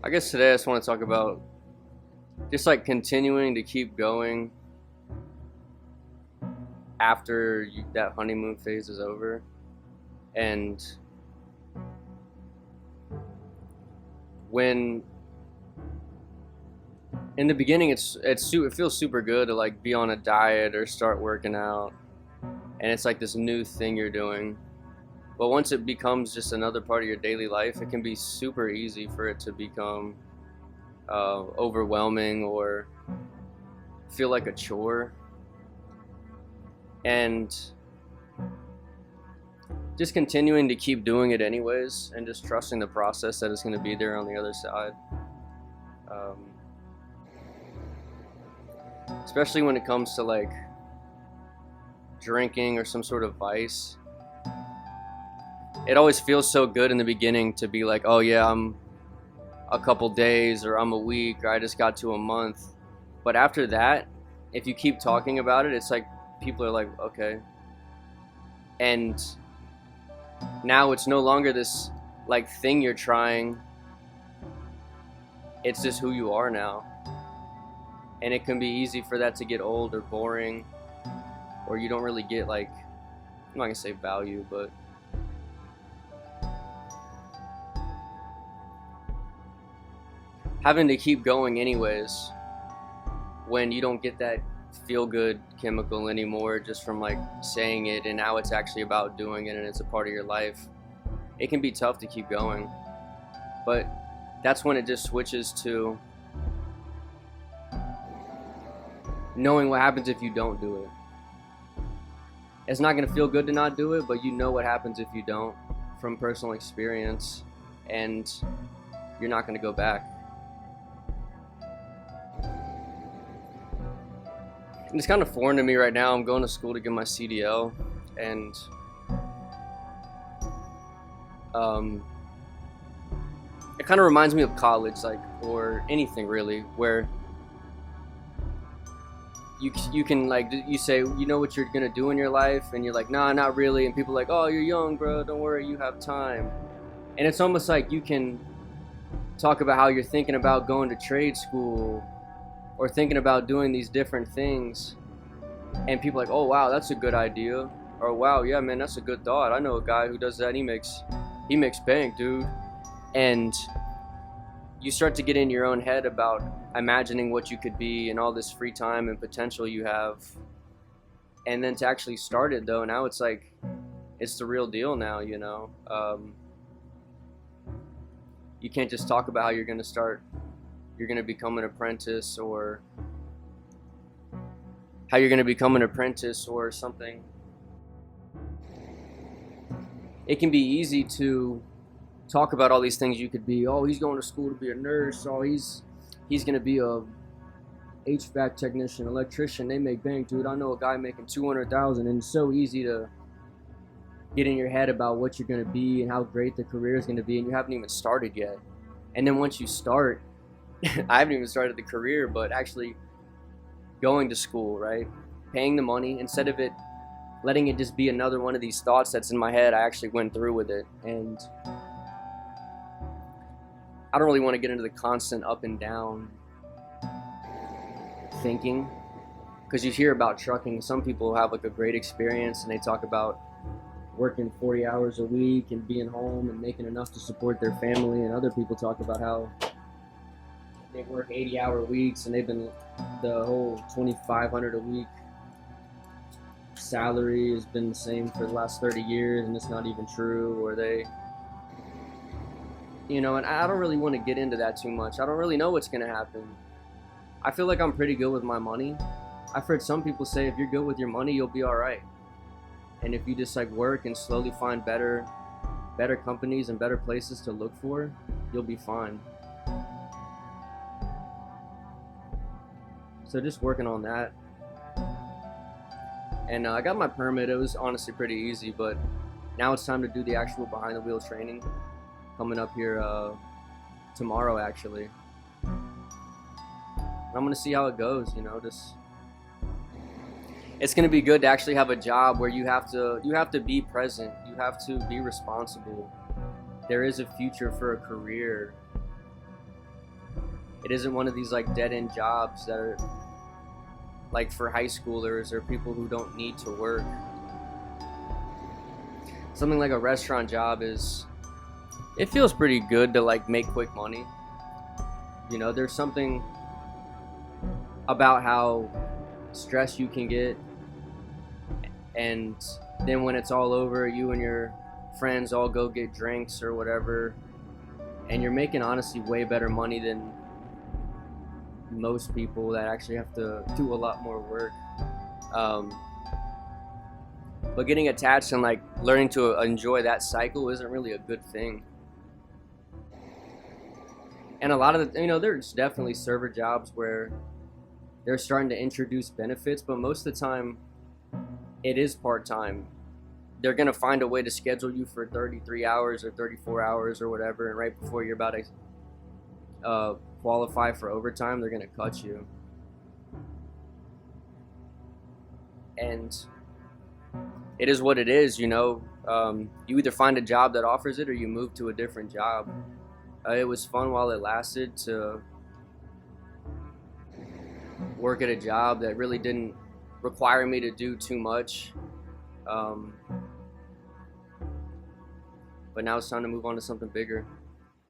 I guess today I just want to talk about just like continuing to keep going after that honeymoon phase is over. And when in the beginning it feels super good to like be on a diet or start working out, and it's like this new thing you're doing. But once it becomes just another part of your daily life, it can be super easy for it to become overwhelming or feel like a chore. And just continuing to keep doing it anyways and just trusting the process that it's going to be there on the other side. Especially when it comes to like drinking or some sort of vice. It always feels so good in the beginning to be like, oh yeah, I'm a couple days or I'm a week or I just got to a month. But after that, if you keep talking about it, it's like people are like, okay. And now it's no longer this like thing you're trying. It's just who you are now. And it can be easy for that to get old or boring, or you don't really get like, I'm not gonna say value, but having to keep going anyways when you don't get that feel good chemical anymore just from like saying it, and now it's actually about doing it and it's a part of your life. It can be tough to keep going, but that's when it just switches to knowing what happens if you don't do it. It's not going to feel good to not do it, but you know what happens if you don't from personal experience, and you're not going to go back. And it's kind of foreign to me right now. I'm going to school to get my CDL, and it kind of reminds me of college, like, or anything really, where you can like, you say you know what you're gonna do in your life, and you're like, nah, not really, and people are like, oh, you're young, bro, don't worry, you have time. And it's almost like you can talk about how you're thinking about going to trade school or thinking about doing these different things, and people are like, oh wow, that's a good idea, or wow, yeah man, that's a good thought, I know a guy who does that, he makes bank, dude. And you start to get in your own head about imagining what you could be and all this free time and potential you have. And then to actually start it though, now it's like, it's the real deal now, you know. You can't just talk about how you're going to become an apprentice, or how you're going to become an apprentice or something. It can be easy to talk about all these things you could be. Oh, he's going to school to be a nurse. Oh, he's going to be a HVAC technician, electrician. They make bank, dude. I know a guy making $200,000, and it's so easy to get in your head about what you're going to be and how great the career is going to be, and you haven't even started yet. And then once you start, I haven't even started the career, but actually going to school, right? Paying the money, instead of it letting it just be another one of these thoughts that's in my head, I actually went through with it. And I don't really want to get into the constant up and down thinking, because you hear about trucking. Some people have like a great experience and they talk about working 40 hours a week and being home and making enough to support their family, and other people talk about how they work 80-hour weeks and they've been the whole $2,500 a week salary has been the same for the last 30 years and it's not even true, or they, you know. And I don't really want to get into that too much. I don't really know what's going to happen. I feel like I'm pretty good with my money. I've heard some people say if you're good with your money, you'll be all right. And if you just like work and slowly find better companies and better places to look for, you'll be fine. So just working on that. And I got my permit. It was honestly pretty easy, but now it's time to do the actual behind the wheel training, coming up here tomorrow actually. I'm gonna see how it goes, you know. Just, it's gonna be good to actually have a job where you have to be present, you have to be responsible. There is a future for a career It isn't one of these like dead-end jobs that are like for high schoolers or people who don't need to work. Something like a restaurant job it feels pretty good to like make quick money. You know, there's something about how stressed you can get, and then when it's all over, you and your friends all go get drinks or whatever, and you're making honestly way better money than most people that actually have to do a lot more work. But getting attached and like learning to enjoy that cycle isn't really a good thing. And a lot of there's definitely server jobs where they're starting to introduce benefits, but most of the time it is part-time. They're going to find a way to schedule you for 33 hours or 34 hours or whatever, and right before you're about to qualify for overtime, they're going to cut you. And it is what it is, you either find a job that offers it or you move to a different job. It was fun while it lasted to work at a job that really didn't require me to do too much. But now it's time to move on to something bigger.